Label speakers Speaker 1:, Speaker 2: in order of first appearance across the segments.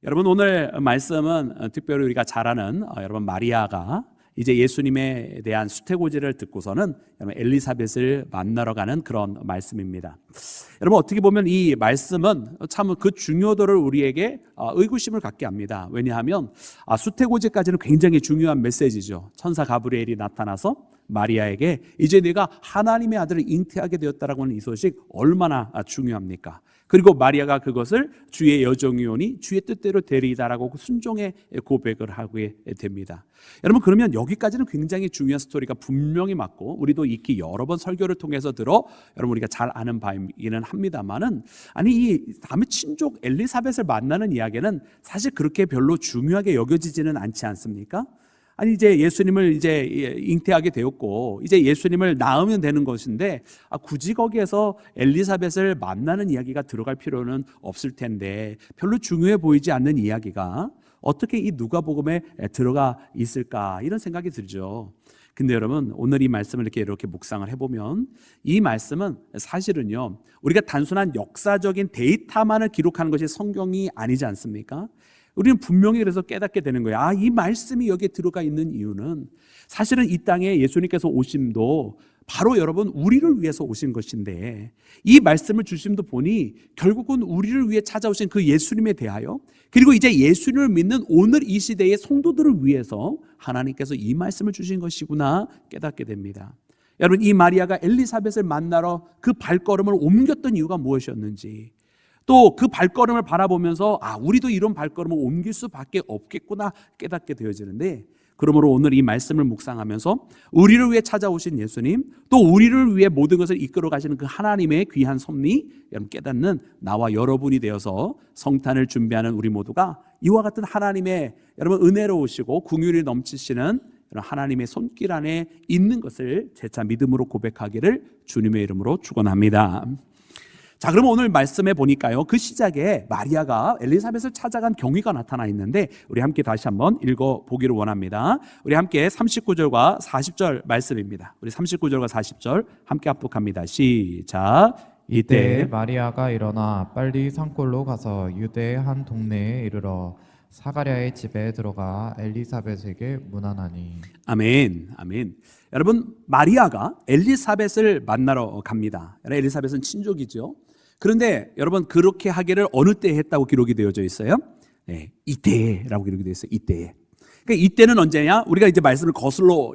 Speaker 1: 여러분 오늘 말씀은 특별히 우리가 잘 아는 여러분 마리아가 이제 예수님에 대한 수태고지를 듣고서는 여러분 엘리사벳을 만나러 가는 그런 말씀입니다. 여러분 어떻게 보면 이 말씀은 참 그 중요도를 우리에게 의구심을 갖게 합니다. 왜냐하면 수태고지까지는 굉장히 중요한 메시지죠. 천사 가브리엘이 나타나서 마리아에게 이제 네가 하나님의 아들을 잉태하게 되었다라고 하는 이 소식 얼마나 중요합니까? 그리고 마리아가 그것을 주의 여종이오니 주의 뜻대로 되리이다라고 순종의 고백을 하게 됩니다. 여러분 그러면 여기까지는 굉장히 중요한 스토리가 분명히 맞고 우리도 익히 여러 번 설교를 통해서 들어 여러분 우리가 잘 아는 바이기는 합니다만은 아니 이 다음에 친족 엘리사벳을 만나는 이야기는 사실 그렇게 별로 중요하게 여겨지지는 않지 않습니까? 아니 이제 예수님을 이제 잉태하게 되었고 이제 예수님을 낳으면 되는 것인데 굳이 거기에서 엘리사벳을 만나는 이야기가 들어갈 필요는 없을 텐데 별로 중요해 보이지 않는 이야기가 어떻게 이 누가복음에 들어가 있을까 이런 생각이 들죠. 근데 여러분 오늘 이 말씀을 이렇게 묵상을 해보면 이 말씀은 사실은요 우리가 단순한 역사적인 데이터만을 기록하는 것이 성경이 아니지 않습니까? 우리는 분명히 그래서 깨닫게 되는 거예요. 이 말씀이 여기에 들어가 있는 이유는 사실은 이 땅에 예수님께서 오심도 바로 여러분 우리를 위해서 오신 것인데 이 말씀을 주심도 보니 결국은 우리를 위해 찾아오신 그 예수님에 대하여 그리고 이제 예수님을 믿는 오늘 이 시대의 성도들을 위해서 하나님께서 이 말씀을 주신 것이구나 깨닫게 됩니다. 여러분 이 마리아가 엘리사벳을 만나러 그 발걸음을 옮겼던 이유가 무엇이었는지 또 그 발걸음을 바라보면서 우리도 이런 발걸음을 옮길 수밖에 없겠구나 깨닫게 되어지는데 그러므로 오늘 이 말씀을 묵상하면서 우리를 위해 찾아오신 예수님 또 우리를 위해 모든 것을 이끌어 가시는 그 하나님의 귀한 섭리 여러분 깨닫는 나와 여러분이 되어서 성탄을 준비하는 우리 모두가 이와 같은 하나님의 여러분 은혜로우시고 긍휼이 넘치시는 하나님의 손길 안에 있는 것을 재차 믿음으로 고백하기를 주님의 이름으로 축원합니다. 자, 그럼 오늘 말씀해 보니까요 그 시작에 마리아가 엘리사벳을 찾아간 경위가 나타나 있는데 우리 함께 다시 한번 읽어보기를 원합니다. 우리 함께 39절과 40절 말씀입니다. 우리 39절과 40절 함께 합독합니다. 시작.
Speaker 2: 이때 마리아가 일어나 빨리 산골로 가서 유대의 한 동네에 이르러 사가랴의 집에 들어가 엘리사벳에게 문안하니.
Speaker 1: 아멘. 아멘. 여러분 마리아가 엘리사벳을 만나러 갑니다. 엘리사벳은 친족이죠. 그런데 여러분 그렇게 하기를 어느 때에 했다고 기록이 되어져 있어요? 네, 이때라고 기록이 되어 있어요. 이때에. 그러니까 이때는 언제냐? 우리가 이제 말씀을 거슬러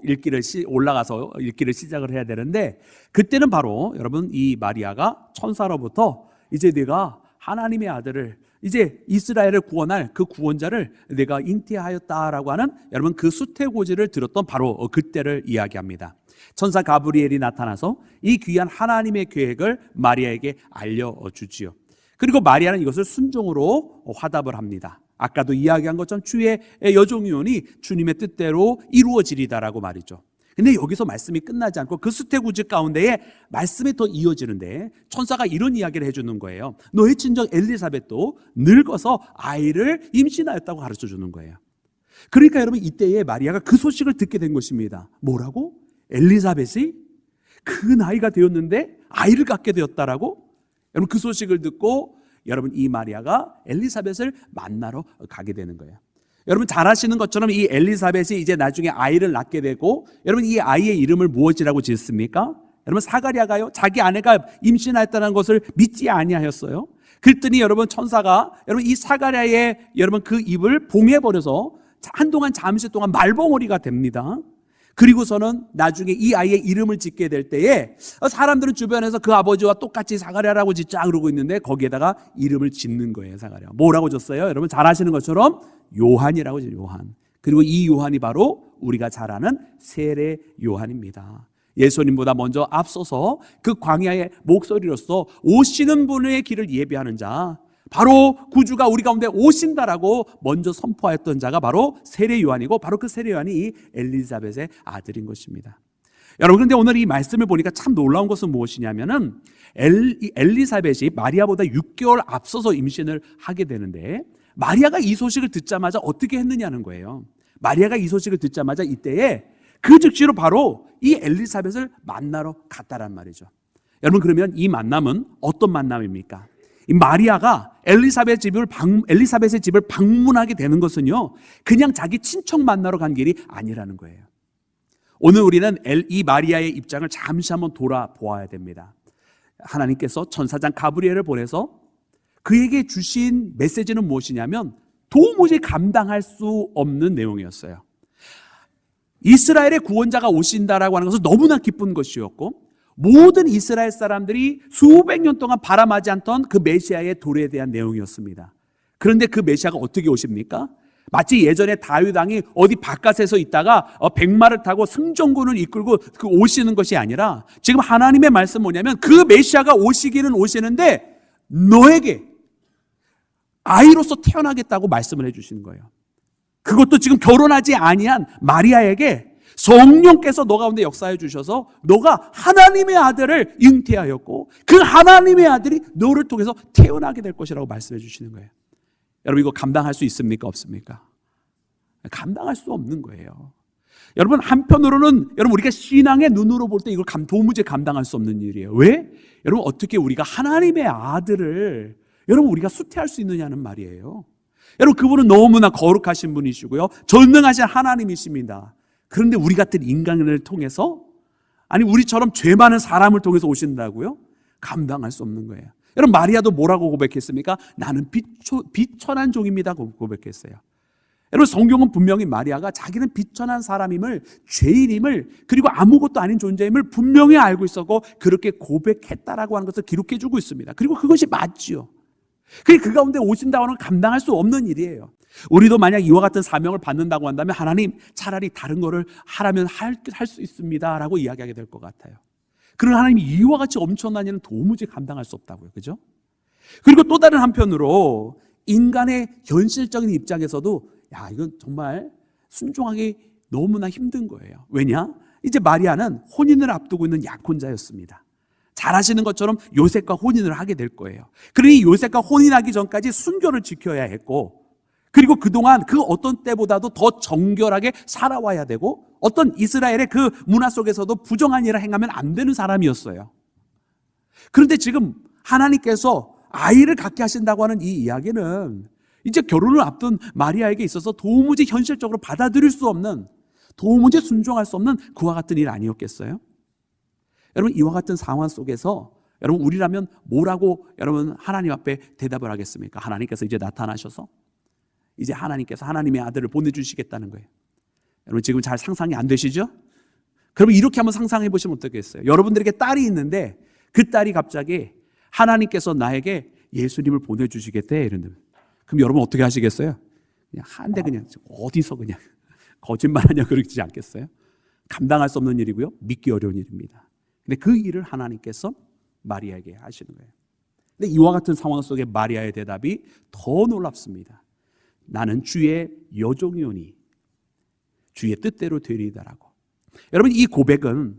Speaker 1: 올라가서 읽기를 시작을 해야 되는데 그때는 바로 여러분 이 마리아가 천사로부터 이제 내가 하나님의 아들을 이제 이스라엘을 구원할 그 구원자를 내가 잉태하였다라고 하는 여러분 그 수태고지를 들었던 바로 그때를 이야기합니다. 천사 가브리엘이 나타나서 이 귀한 하나님의 계획을 마리아에게 알려주지요. 그리고 마리아는 이것을 순종으로 화답을 합니다. 아까도 이야기한 것처럼 주의 여종이오니 주님의 뜻대로 이루어지리다라고 말이죠. 근데 여기서 말씀이 끝나지 않고 그 수태고지 가운데에 말씀이 더 이어지는데 천사가 이런 이야기를 해주는 거예요. 너의 친정 엘리사벳도 늙어서 아이를 임신하였다고 가르쳐 주는 거예요. 그러니까 여러분 이때에 마리아가 그 소식을 듣게 된 것입니다. 뭐라고? 엘리사벳이 그 나이가 되었는데 아이를 갖게 되었다라고? 여러분 그 소식을 듣고 여러분 이 마리아가 엘리사벳을 만나러 가게 되는 거예요. 여러분 잘 아시는 것처럼 이 엘리사벳이 이제 나중에 아이를 낳게 되고 여러분 이 아이의 이름을 무엇이라고 지었습니까? 여러분 사가랴가요 자기 아내가 임신하였다는 것을 믿지 아니하였어요. 그랬더니 여러분 천사가 여러분 이 사가랴의 여러분 그 입을 봉해버려서 한동안 잠시 동안 말벙어리가 됩니다. 그리고서는 나중에 이 아이의 이름을 짓게 될 때에 사람들은 주변에서 그 아버지와 똑같이 사가랴라고 짓자 그러고 있는데 거기에다가 이름을 짓는 거예요. 사가랴 뭐라고 줬어요? 여러분 잘 아시는 것처럼 요한이라고 하죠. 요한. 그리고 이 요한이 바로 우리가 잘 아는 세례 요한입니다. 예수님보다 먼저 앞서서 그 광야의 목소리로서 오시는 분의 길을 예비하는 자 바로 구주가 우리 가운데 오신다라고 먼저 선포하였던 자가 바로 세례 요한이고 바로 그 세례 요한이 이 엘리사벳의 아들인 것입니다. 여러분 그런데 오늘 이 말씀을 보니까 참 놀라운 것은 무엇이냐면은 엘리사벳이 마리아보다 6개월 앞서서 임신을 하게 되는데 마리아가 이 소식을 듣자마자 어떻게 했느냐는 거예요. 마리아가 이 소식을 듣자마자 이때에 그 즉시로 바로 이 엘리사벳을 만나러 갔다란 말이죠. 여러분 그러면 이 만남은 어떤 만남입니까? 이 마리아가 엘리사벳의 집을 방문하게 되는 것은요, 그냥 자기 친척 만나러 간 길이 아니라는 거예요. 오늘 우리는 이 마리아의 입장을 잠시 한번 돌아보아야 됩니다. 하나님께서 천사장 가브리엘을 보내서 그에게 주신 메시지는 무엇이냐면 도무지 감당할 수 없는 내용이었어요. 이스라엘의 구원자가 오신다라고 하는 것은 너무나 기쁜 것이었고, 모든 이스라엘 사람들이 수백 년 동안 바라마지 않던 그 메시아의 도래에 대한 내용이었습니다. 그런데 그 메시아가 어떻게 오십니까? 마치 예전에 다윗 왕이 어디 바깥에서 있다가 백마를 타고 승전군을 이끌고 오시는 것이 아니라, 지금 하나님의 말씀은 뭐냐면 그 메시아가 오시기는 오시는데 너에게 아이로서 태어나겠다고 말씀을 해주시는 거예요. 그것도 지금 결혼하지 아니한 마리아에게 성령께서 너 가운데 역사해 주셔서 너가 하나님의 아들을 잉태하였고 그 하나님의 아들이 너를 통해서 태어나게 될 것이라고 말씀해 주시는 거예요. 여러분, 이거 감당할 수 있습니까? 없습니까? 감당할 수 없는 거예요. 여러분, 한편으로는 여러분 우리가 신앙의 눈으로 볼 때 이걸 도무지 감당할 수 없는 일이에요. 왜? 여러분, 어떻게 우리가 하나님의 아들을 여러분 우리가 수태할 수 있느냐는 말이에요. 여러분, 그분은 너무나 거룩하신 분이시고요, 전능하신 하나님이십니다. 그런데 우리 같은 인간을 통해서, 아니 우리처럼 죄 많은 사람을 통해서 오신다고요? 감당할 수 없는 거예요. 여러분, 마리아도 뭐라고 고백했습니까? 나는 비천한 종입니다 고백했어요. 여러분, 성경은 분명히 마리아가 자기는 비천한 사람임을, 죄인임을, 그리고 아무것도 아닌 존재임을 분명히 알고 있었고 그렇게 고백했다라고 하는 것을 기록해 주고 있습니다. 그리고 그것이 맞지요. 그 가운데 오신다고 하는 건 감당할 수 없는 일이에요. 우리도 만약 이와 같은 사명을 받는다고 한다면 하나님, 차라리 다른 거를 하라면 할 수 있습니다 라고 이야기하게 될 것 같아요. 그러나 하나님이 이와 같이 엄청난 일은 도무지 감당할 수 없다고요. 그죠? 그리고 또 다른 한편으로 인간의 현실적인 입장에서도 이건 정말 순종하기 너무나 힘든 거예요. 왜냐? 이제 마리아는 혼인을 앞두고 있는 약혼자였습니다. 잘 아시는 것처럼 요셉과 혼인을 하게 될 거예요. 그러니 요셉과 혼인하기 전까지 순교를 지켜야 했고, 그리고 그동안 그 어떤 때보다도 더 정결하게 살아와야 되고, 어떤 이스라엘의 그 문화 속에서도 부정한 일을 행하면 안 되는 사람이었어요. 그런데 지금 하나님께서 아이를 갖게 하신다고 하는 이 이야기는 이제 결혼을 앞둔 마리아에게 있어서 도무지 현실적으로 받아들일 수 없는, 도무지 순종할 수 없는 그와 같은 일 아니었겠어요? 여러분, 이와 같은 상황 속에서 여러분 우리라면 뭐라고 여러분 하나님 앞에 대답을 하겠습니까? 하나님께서 이제 나타나셔서 이제 하나님께서 하나님의 아들을 보내주시겠다는 거예요. 여러분, 지금 잘 상상이 안 되시죠? 그럼 이렇게 한번 상상해 보시면 어떻겠어요? 여러분들에게 딸이 있는데 그 딸이 갑자기 하나님께서 나에게 예수님을 보내주시겠대 이러는, 그럼 여러분 어떻게 하시겠어요? 그냥 한데 그냥 어디서 그냥 거짓말하냐 그러지 않겠어요? 감당할 수 없는 일이고요, 믿기 어려운 일입니다. 근데 그 일을 하나님께서 마리아에게 하시는 거예요. 근데 이와 같은 상황 속에 마리아의 대답이 더 놀랍습니다. 나는 주의 여종이오니 주의 뜻대로 되리이다라고. 여러분, 이 고백은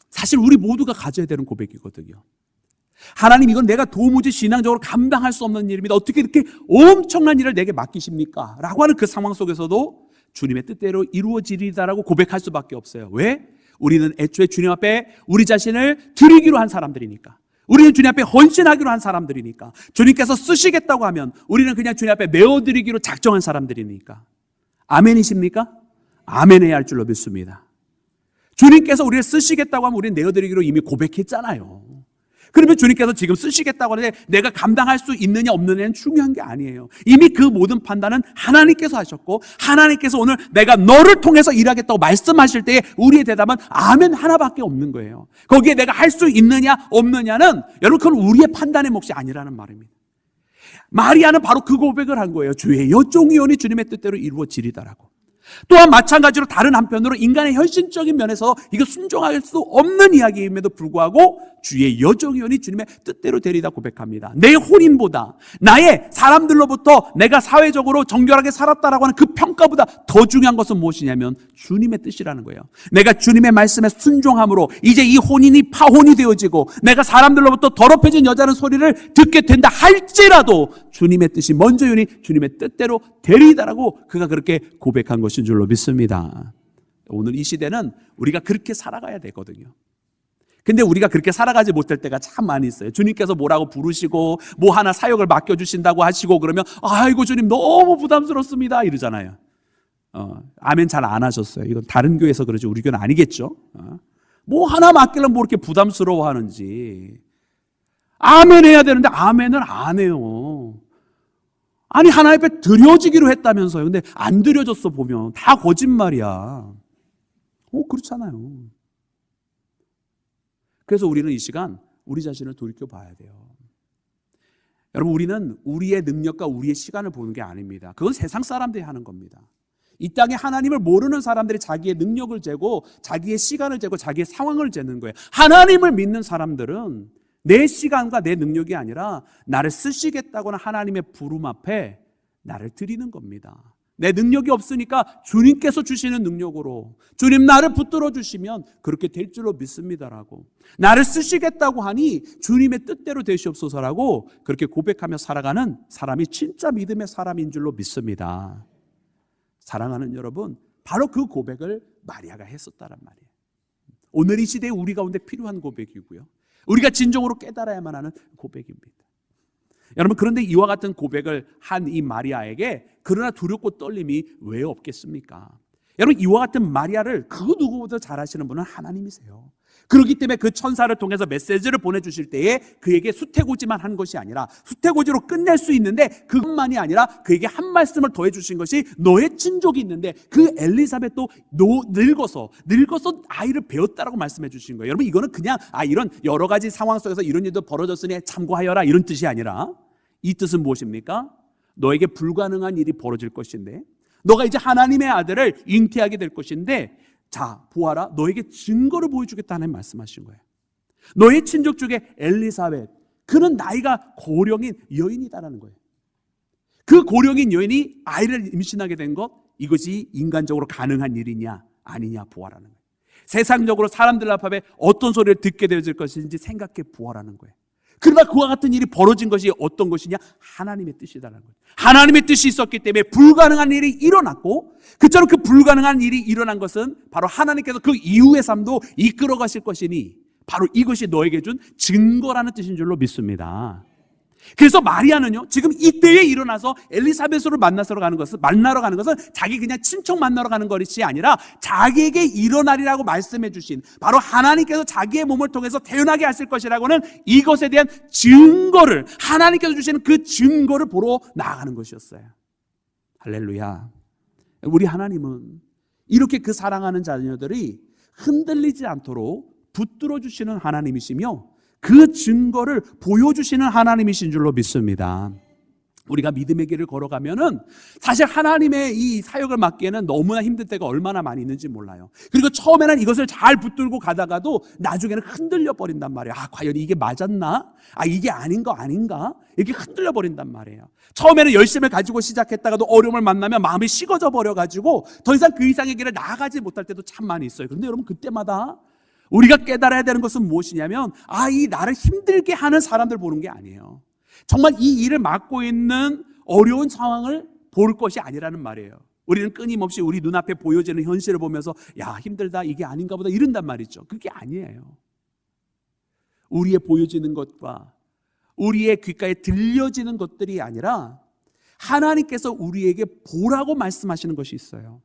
Speaker 1: 사실 우리 모두가 가져야 되는 고백이거든요. 하나님, 이건 내가 도무지 신앙적으로 감당할 수 없는 일입니다. 어떻게 이렇게 엄청난 일을 내게 맡기십니까? 라고 하는 그 상황 속에서도 주님의 뜻대로 이루어지리다라고 고백할 수밖에 없어요. 왜? 우리는 애초에 주님 앞에 우리 자신을 드리기로 한 사람들이니까, 우리는 주님 앞에 헌신하기로 한 사람들이니까, 주님께서 쓰시겠다고 하면 우리는 그냥 주님 앞에 메어드리기로 작정한 사람들이니까. 아멘이십니까? 아멘해야 할 줄로 믿습니다. 주님께서 우리를 쓰시겠다고 하면 우리는 내어드리기로 이미 고백했잖아요. 그러면 주님께서 지금 쓰시겠다고 하는데 내가 감당할 수 있느냐 없느냐는 중요한 게 아니에요. 이미 그 모든 판단은 하나님께서 하셨고, 하나님께서 오늘 내가 너를 통해서 일하겠다고 말씀하실 때에 우리의 대답은 아멘 하나밖에 없는 거예요. 거기에 내가 할 수 있느냐 없느냐는 여러분 그건 우리의 판단의 몫이 아니라는 말입니다. 마리아는 바로 그 고백을 한 거예요. 주의 여종이오니 주님의 뜻대로 이루어지리다라고. 또한 마찬가지로 다른 한편으로 인간의 현실적인 면에서 이거 순종할 수 없는 이야기임에도 불구하고 주의 여종이오니 주님의 뜻대로 되리다 고백합니다. 내 혼인보다, 나의 사람들로부터 내가 사회적으로 정결하게 살았다라고 하는 그 평가보다 더 중요한 것은 무엇이냐면 주님의 뜻이라는 거예요. 내가 주님의 말씀에 순종함으로 이제 이 혼인이 파혼이 되어지고 내가 사람들로부터 더럽혀진 여자는 소리를 듣게 된다 할지라도 주님의 뜻이 먼저요니 주님의 뜻대로 되리다라고 그가 그렇게 고백한 것인 줄로 믿습니다. 오늘 이 시대는 우리가 그렇게 살아가야 되거든요. 근데 우리가 그렇게 살아가지 못할 때가 참 많이 있어요. 주님께서 뭐라고 부르시고 뭐 하나 사역을 맡겨주신다고 하시고 그러면 아이고 주님 너무 부담스럽습니다 이러잖아요. 아멘 잘 안 하셨어요. 이건 다른 교회에서 그러지 우리 교회는 아니겠죠. 뭐 하나 맡기려면 뭐 이렇게 부담스러워하는지. 아멘 해야 되는데 아멘을 안 해요. 아니 하나님 앞에 드려지기로 했다면서요. 근데 안 드려졌어 보면 다 거짓말이야. 그렇잖아요. 그래서 우리는 이 시간 우리 자신을 돌이켜봐야 돼요. 여러분 우리는 우리의 능력과 우리의 시간을 보는 게 아닙니다. 그건 세상 사람들이 하는 겁니다. 이 땅에 하나님을 모르는 사람들이 자기의 능력을 재고 자기의 시간을 재고 자기의 상황을 재는 거예요. 하나님을 믿는 사람들은 내 시간과 내 능력이 아니라 나를 쓰시겠다고는 하나님의 부름 앞에 나를 드리는 겁니다. 내 능력이 없으니까 주님께서 주시는 능력으로 주님 나를 붙들어 주시면 그렇게 될 줄로 믿습니다라고, 나를 쓰시겠다고 하니 주님의 뜻대로 되시옵소서라고 그렇게 고백하며 살아가는 사람이 진짜 믿음의 사람인 줄로 믿습니다. 사랑하는 여러분, 바로 그 고백을 마리아가 했었다란 말이에요. 오늘 이 시대에 우리 가운데 필요한 고백이고요, 우리가 진정으로 깨달아야만 하는 고백입니다. 여러분 그런데 이와 같은 고백을 한 이 마리아에게 그러나 두렵고 떨림이 왜 없겠습니까? 여러분 이와 같은 마리아를 그 누구보다 잘 아시는 분은 하나님이세요. 그렇기 때문에 그 천사를 통해서 메시지를 보내주실 때에 그에게 수태고지만 한 것이 아니라 수태고지로 끝낼 수 있는데 그것만이 아니라 그에게 한 말씀을 더해 주신 것이 너의 친족이 있는데 그 엘리사벳도 늙어서 아이를 배웠다라고 말씀해 주신 거예요. 여러분 이거는 그냥 이런 여러 가지 상황 속에서 이런 일도 벌어졌으니 참고하여라 이런 뜻이 아니라 이 뜻은 무엇입니까? 너에게 불가능한 일이 벌어질 것인데 너가 이제 하나님의 아들을 잉태하게 될 것인데 자 보아라 너에게 증거를 보여주겠다는 말씀하신 거예요. 너의 친족 중에 엘리사벳, 그는 나이가 고령인 여인이다라는 거예요. 그 고령인 여인이 아이를 임신하게 된 것, 이것이 인간적으로 가능한 일이냐 아니냐 보아라는 거예요. 세상적으로 사람들 앞에 어떤 소리를 듣게 되어질 것인지 생각해 보아라는 거예요. 그러나 그와 같은 일이 벌어진 것이 어떤 것이냐? 하나님의 뜻이다라는 거예요. 하나님의 뜻이 있었기 때문에 불가능한 일이 일어났고, 그처럼 그 불가능한 일이 일어난 것은 바로 하나님께서 그 이후의 삶도 이끌어 가실 것이니 바로 이것이 너에게 준 증거라는 뜻인 줄로 믿습니다. 그래서 마리아는요 지금 이때에 일어나서 엘리사벳으로 만나러 가는 것은 자기 그냥 친척 만나러 가는 것이 아니라 자기에게 일어나리라고 말씀해 주신 바로 하나님께서 자기의 몸을 통해서 태어나게 하실 것이라고는 이것에 대한 증거를, 하나님께서 주시는 그 증거를 보러 나아가는 것이었어요. 할렐루야. 우리 하나님은 이렇게 그 사랑하는 자녀들이 흔들리지 않도록 붙들어 주시는 하나님이시며 그 증거를 보여주시는 하나님이신 줄로 믿습니다. 우리가 믿음의 길을 걸어가면은 사실 하나님의 이 사역을 맡기에는 너무나 힘든 때가 얼마나 많이 있는지 몰라요. 그리고 처음에는 이것을 잘 붙들고 가다가도 나중에는 흔들려 버린단 말이에요. 과연 이게 맞았나? 이게 아닌 거 아닌가? 이렇게 흔들려 버린단 말이에요. 처음에는 열심을 가지고 시작했다가도 어려움을 만나면 마음이 식어져 버려가지고 더 이상 그 이상의 길을 나아가지 못할 때도 참 많이 있어요. 그런데 여러분 그때마다 우리가 깨달아야 되는 것은 무엇이냐면 이 나를 힘들게 하는 사람들 보는 게 아니에요. 정말 이 일을 맡고 있는 어려운 상황을 볼 것이 아니라는 말이에요. 우리는 끊임없이 우리 눈앞에 보여지는 현실을 보면서 힘들다 이게 아닌가 보다 이런단 말이죠. 그게 아니에요. 우리의 보여지는 것과 우리의 귓가에 들려지는 것들이 아니라 하나님께서 우리에게 보라고 말씀하시는 것이 있어요.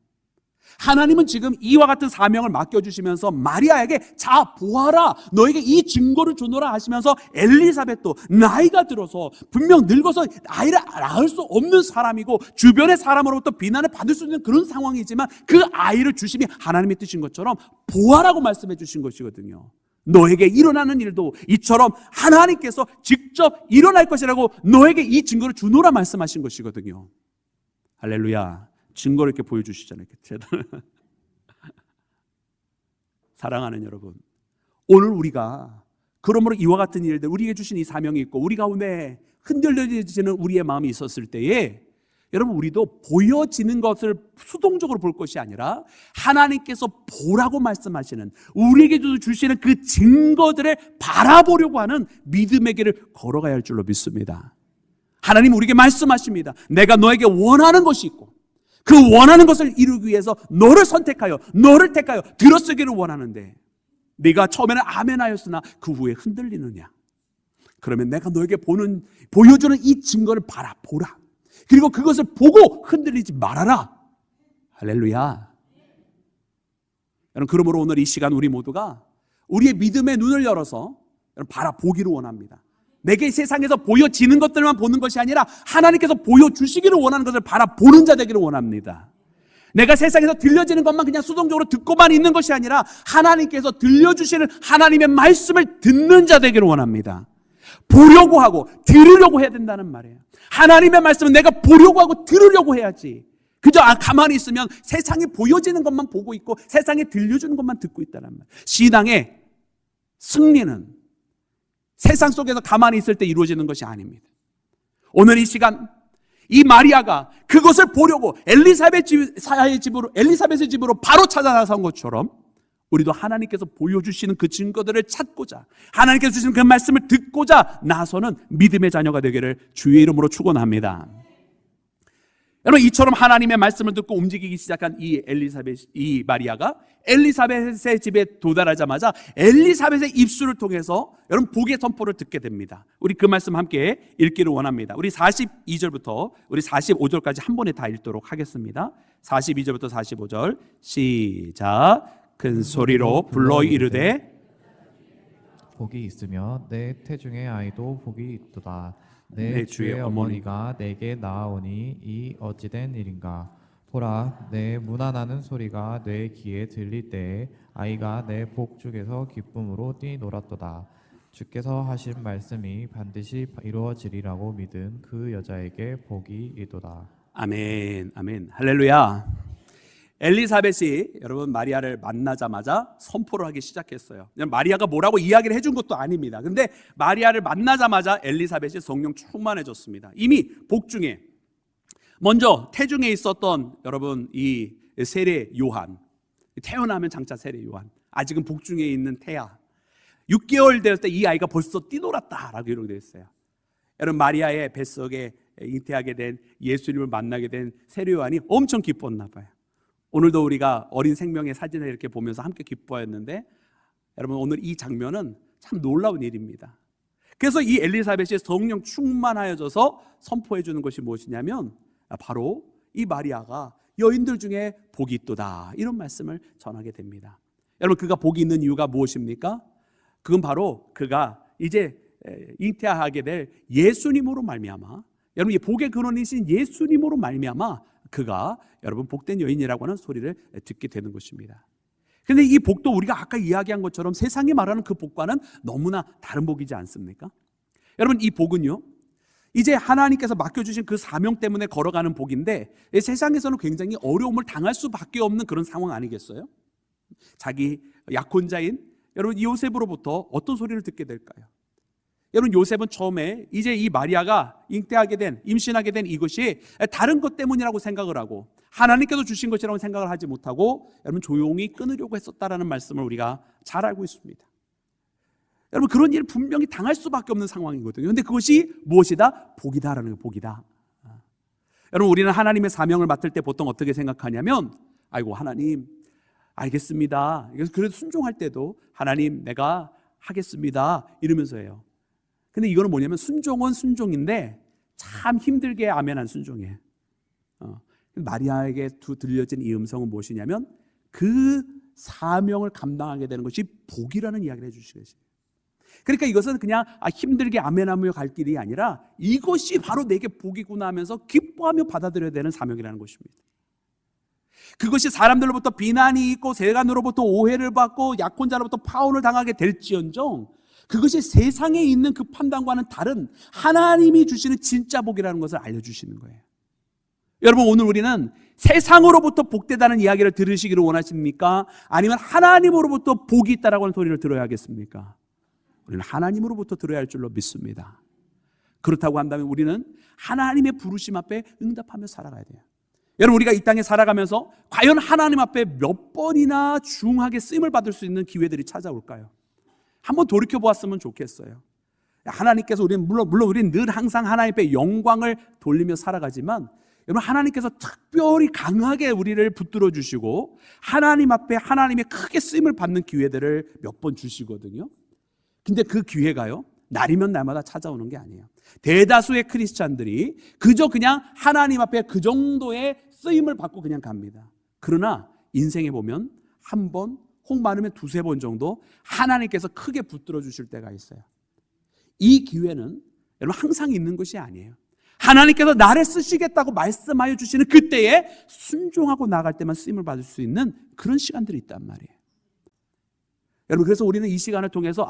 Speaker 1: 하나님은 지금 이와 같은 사명을 맡겨주시면서 마리아에게 자 보아라 너에게 이 증거를 주노라 하시면서 엘리사벳도 나이가 들어서 분명 늙어서 아이를 낳을 수 없는 사람이고 주변의 사람으로부터 비난을 받을 수 있는 그런 상황이지만 그 아이를 주심이 하나님의 뜻인 것처럼 보아라고 말씀해 주신 것이거든요. 너에게 일어나는 일도 이처럼 하나님께서 직접 일어날 것이라고 너에게 이 증거를 주노라 말씀하신 것이거든요. 할렐루야. 증거를 이렇게 보여주시잖아요. 사랑하는 여러분, 오늘 우리가 그러므로 이와 같은 일들, 우리에게 주신 이 사명이 있고 우리 가운데 흔들려지는 우리의 마음이 있었을 때에 여러분 우리도 보여지는 것을 수동적으로 볼 것이 아니라 하나님께서 보라고 말씀하시는 우리에게 주시는 그 증거들을 바라보려고 하는 믿음의 길을 걸어가야 할 줄로 믿습니다. 하나님 우리에게 말씀하십니다. 내가 너에게 원하는 것이 있고 그 원하는 것을 이루기 위해서 너를 선택하여 너를 택하여 들어쓰기를 원하는데 네가 처음에는 아멘하였으나 그 후에 흔들리느냐? 그러면 내가 너에게 보여주는 이 증거를 보라. 그리고 그것을 보고 흔들리지 말아라. 할렐루야. 여러분, 그러므로 오늘 이 시간 우리 모두가 우리의 믿음의 눈을 열어서 바라보기를 원합니다. 내게 세상에서 보여지는 것들만 보는 것이 아니라 하나님께서 보여주시기를 원하는 것을 바라보는 자 되기를 원합니다. 내가 세상에서 들려지는 것만 그냥 수동적으로 듣고만 있는 것이 아니라 하나님께서 들려주시는 하나님의 말씀을 듣는 자 되기를 원합니다. 보려고 하고 들으려고 해야 된다는 말이에요. 하나님의 말씀은 내가 보려고 하고 들으려고 해야지. 그저 가만히 있으면 세상에 보여지는 것만 보고 있고 세상에 들려주는 것만 듣고 있다는 말이에요. 신앙의 승리는 세상 속에서 가만히 있을 때 이루어지는 것이 아닙니다. 오늘 이 시간 이 마리아가 그것을 보려고 엘리사벳의 집으로 바로 찾아나선 것처럼 우리도 하나님께서 보여주시는 그 증거들을 찾고자, 하나님께서 주시는 그 말씀을 듣고자 나서는 믿음의 자녀가 되기를 주의 이름으로 축원합니다. 여러분, 이처럼 하나님의 말씀을 듣고 움직이기 시작한 이 마리아가 엘리사벳의 집에 도달하자마자 엘리사벳의 입술을 통해서 여러분 복의 선포를 듣게 됩니다. 우리 그 말씀 함께 읽기를 원합니다. 우리 42절부터 우리 45절까지 한 번에 다 읽도록 하겠습니다. 42절부터 45절 시작. 큰 소리로 불러 이르되
Speaker 2: 복이 있으며 내 태중의 아이도 복이 있도다. 내
Speaker 1: 내
Speaker 2: 주의
Speaker 1: 주의
Speaker 2: 어머니가 내게 낳아오니 이 어찌된 일인가. 보라, 내 문안하는 소리가 내 귀에 들릴 때에 아이가 내 복중에서 기쁨으로 뛰놀았도다. 주께서 하신 말씀이 반드시 이루어지리라고 믿은 그 여자에게 복이 있도다.
Speaker 1: 아멘, 아멘, 할렐루야. 엘리사벳이 여러분 마리아를 만나자마자 선포를 하기 시작했어요. 그냥 마리아가 뭐라고 이야기를 해준 것도 아닙니다. 그런데 마리아를 만나자마자 엘리사벳이 성령 충만해졌습니다. 이미 복중에 먼저 태중에 있었던 여러분 이 세례 요한, 태어나면 장차 세례 요한, 아직은 복중에 있는 태아, 6개월 될 때 이 아이가 벌써 뛰놀았다라고 기록되어 있어요. 여러분, 마리아의 뱃속에 잉태하게 된 예수님을 만나게 된 세례 요한이 엄청 기뻤나 봐요. 오늘도 우리가 어린 생명의 사진을 이렇게 보면서 함께 기뻐했는데, 여러분 오늘 이 장면은 참 놀라운 일입니다. 그래서 이 엘리사벳이 성령 충만하여져서 선포해 주는 것이 무엇이냐면 바로 이 마리아가 여인들 중에 복이 있도다, 이런 말씀을 전하게 됩니다. 여러분, 그가 복이 있는 이유가 무엇입니까? 그건 바로 그가 이제 잉태하게 될 예수님으로 말미암아, 여러분 이 복의 근원이신 예수님으로 말미암아 그가 여러분 복된 여인이라고 하는 소리를 듣게 되는 것입니다. 그런데 이 복도 우리가 아까 이야기한 것처럼 세상이 말하는 그 복과는 너무나 다른 복이지 않습니까? 여러분, 이 복은요, 이제 하나님께서 맡겨주신 그 사명 때문에 걸어가는 복인데 세상에서는 굉장히 어려움을 당할 수밖에 없는 그런 상황 아니겠어요? 자기 약혼자인 여러분 요셉으로부터 어떤 소리를 듣게 될까요? 여러분, 요셉은 처음에 이제 이 마리아가 임신하게 된 이것이 다른 것 때문이라고 생각을 하고 하나님께서 주신 것이라고 생각을 하지 못하고 여러분 조용히 끊으려고 했었다라는 말씀을 우리가 잘 알고 있습니다. 여러분, 그런 일을 분명히 당할 수밖에 없는 상황이거든요. 그런데 그것이 무엇이다? 복이다라는 거예요. 복이다. 여러분, 우리는 하나님의 사명을 맡을 때 보통 어떻게 생각하냐면, 아이고 하나님 알겠습니다, 그래도 순종할 때도 하나님 내가 하겠습니다 이러면서 해요. 근데 이거는 뭐냐면 순종은 순종인데 참 힘들게 아멘한 순종이에요. 마리아에게 들려진 이 음성은 무엇이냐면 그 사명을 감당하게 되는 것이 복이라는 이야기를 해주시는 것이에요. 그러니까 이것은 그냥 힘들게 아멘하며 갈 길이 아니라 이것이 바로 내게 복이구나 하면서 기뻐하며 받아들여야 되는 사명이라는 것입니다. 그것이 사람들로부터 비난이 있고 세간으로부터 오해를 받고 약혼자로부터 파혼을 당하게 될지언정 그것이 세상에 있는 그 판단과는 다른 하나님이 주시는 진짜 복이라는 것을 알려주시는 거예요. 여러분, 오늘 우리는 세상으로부터 복되다는 이야기를 들으시기를 원하십니까? 아니면 하나님으로부터 복이 있다라고 하는 소리를 들어야 하겠습니까? 우리는 하나님으로부터 들어야 할 줄로 믿습니다. 그렇다고 한다면 우리는 하나님의 부르심 앞에 응답하며 살아가야 돼요. 여러분, 우리가 이 땅에 살아가면서 과연 하나님 앞에 몇 번이나 중하게 쓰임을 받을 수 있는 기회들이 찾아올까요? 한번 돌이켜 보았으면 좋겠어요. 하나님께서 물론 우리는 늘 항상 하나님 앞에 영광을 돌리며 살아가지만 여러분, 하나님께서 특별히 강하게 우리를 붙들어 주시고 하나님 앞에 하나님의 크게 쓰임을 받는 기회들을 몇 번 주시거든요. 근데 그 기회가요, 날이면 날마다 찾아오는 게 아니에요. 대다수의 크리스찬들이 그저 그냥 하나님 앞에 그 정도의 쓰임을 받고 그냥 갑니다. 그러나 인생에 보면 한 번, 혹 많으면 두세 번 정도 하나님께서 크게 붙들어 주실 때가 있어요. 이 기회는 여러분 항상 있는 것이 아니에요. 하나님께서 나를 쓰시겠다고 말씀하여 주시는 그때에 순종하고 나갈 때만 쓰임을 받을 수 있는 그런 시간들이 있단 말이에요. 여러분, 그래서 우리는 이 시간을 통해서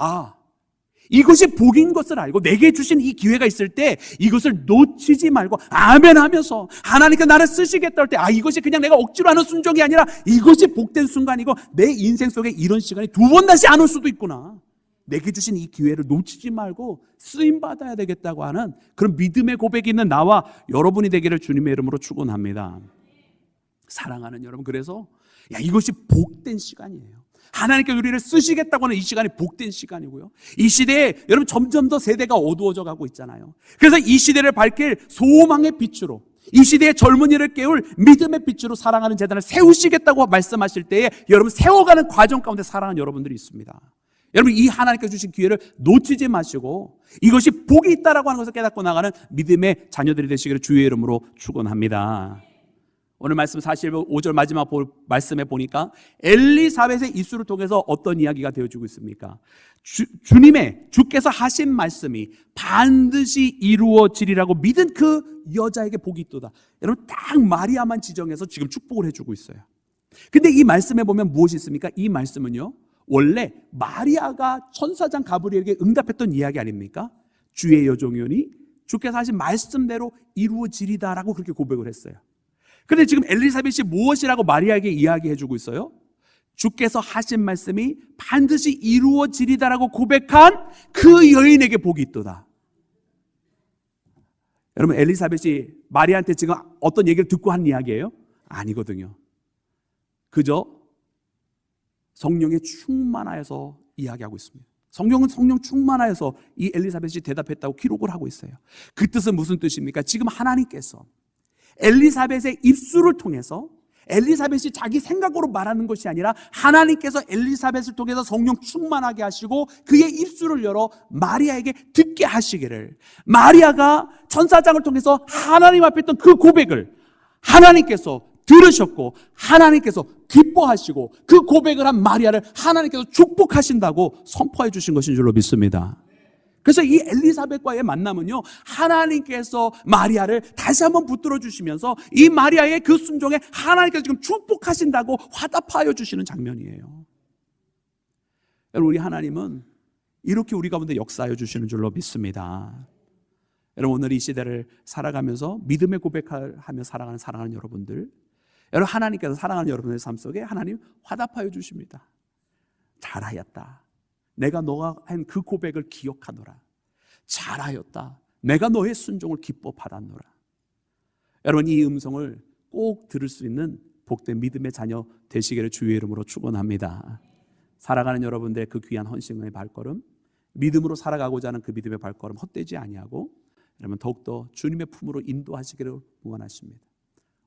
Speaker 1: 이것이 복인 것을 알고 내게 주신 이 기회가 있을 때 이것을 놓치지 말고 아멘 하면서 하나님께서 나를 쓰시겠다 할 때 이것이 그냥 내가 억지로 하는 순종이 아니라 이것이 복된 순간이고 내 인생 속에 이런 시간이 두 번 다시 안 올 수도 있구나. 내게 주신 이 기회를 놓치지 말고 쓰임받아야 되겠다고 하는 그런 믿음의 고백이 있는 나와 여러분이 되기를 주님의 이름으로 축원합니다. 사랑하는 여러분, 그래서 이것이 복된 시간이에요. 하나님께서 우리를 쓰시겠다고 하는 이 시간이 복된 시간이고요. 이 시대에 여러분 점점 더 세대가 어두워져 가고 있잖아요. 그래서 이 시대를 밝힐 소망의 빛으로, 이 시대의 젊은이를 깨울 믿음의 빛으로 사랑하는 재단을 세우시겠다고 말씀하실 때에 여러분 세워가는 과정 가운데 사랑하는 여러분들이 있습니다. 여러분, 이 하나님께서 주신 기회를 놓치지 마시고 이것이 복이 있다라고 하는 것을 깨닫고 나가는 믿음의 자녀들이 되시기를 주의 이름으로 축원합니다. 오늘 말씀 45절 마지막 말씀에 보니까 엘리사벳의 입술을 통해서 어떤 이야기가 되어주고 있습니까? 주께서 하신 말씀이 반드시 이루어지리라고 믿은 그 여자에게 복이 있도다. 여러분, 딱 마리아만 지정해서 지금 축복을 해주고 있어요. 근데 이 말씀에 보면 무엇이 있습니까? 이 말씀은요, 원래 마리아가 천사장 가브리엘에게 응답했던 이야기 아닙니까? 주의 여종이오니 주께서 하신 말씀대로 이루어지리다라고 그렇게 고백을 했어요. 그런데 지금 엘리사벳이 무엇이라고 마리아에게 이야기해주고 있어요? 주께서 하신 말씀이 반드시 이루어지리다라고 고백한 그 여인에게 복이 있도다. 여러분, 엘리사벳이 마리아한테 지금 어떤 얘기를 듣고 한 이야기예요? 아니거든요. 그저 성령에 충만하여서 이야기하고 있습니다. 성령은 성령 충만하여서 이 엘리사벳이 대답했다고 기록을 하고 있어요. 그 뜻은 무슨 뜻입니까? 지금 하나님께서 엘리사벳의 입술을 통해서 엘리사벳이 자기 생각으로 말하는 것이 아니라 하나님께서 엘리사벳을 통해서 성령 충만하게 하시고 그의 입술을 열어 마리아에게 듣게 하시기를, 마리아가 천사장을 통해서 하나님 앞에 있던 그 고백을 하나님께서 들으셨고 하나님께서 기뻐하시고 그 고백을 한 마리아를 하나님께서 축복하신다고 선포해 주신 것인 줄로 믿습니다. 그래서 이 엘리사벳과의 만남은요, 하나님께서 마리아를 다시 한번 붙들어 주시면서 이 마리아의 그 순종에 하나님께서 지금 축복하신다고 화답하여 주시는 장면이에요. 여러분, 우리 하나님은 이렇게 우리 가운데 역사하여 주시는 줄로 믿습니다. 여러분, 오늘 이 시대를 살아가면서 믿음의 고백하며 사랑하는 여러분들, 여러분, 하나님께서 사랑하는 여러분의 삶 속에 하나님 화답하여 주십니다. 잘하였다. 내가 너가 한 그 고백을 기억하노라. 잘하였다. 내가 너의 순종을 기뻐 받았노라. 여러분, 이 음성을 꼭 들을 수 있는 복된 믿음의 자녀 되시기를 주의 이름으로 축원합니다. 살아가는 여러분들의 그 귀한 헌신의 발걸음, 믿음으로 살아가고자 하는 그 믿음의 발걸음 헛되지 아니하고 여러분 더욱더 주님의 품으로 인도하시기를 원하십니다.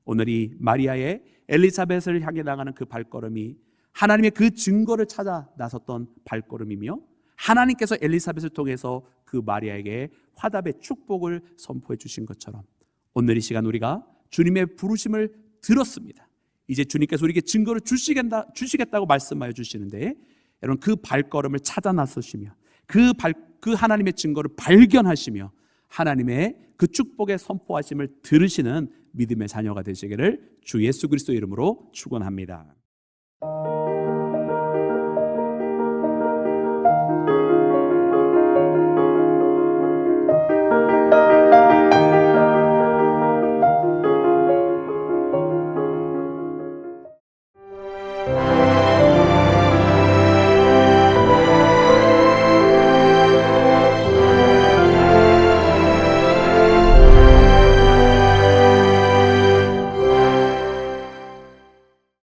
Speaker 1: 오늘 이 마리아의 엘리사벳을 향해 나가는 그 발걸음이 하나님의 그 증거를 찾아 나섰던 발걸음이며 하나님께서 엘리사벳을 통해서 그 마리아에게 화답의 축복을 선포해 주신 것처럼 오늘 이 시간 우리가 주님의 부르심을 들었습니다. 이제 주님께서 우리에게 증거를 주시겠다고 말씀하여 주시는데 여러분, 그 발걸음을 찾아 나서시며 그 하나님의 증거를 발견하시며 하나님의 그 축복의 선포하심을 들으시는 믿음의 자녀가 되시기를 주 예수 그리스도 이름으로 축원합니다.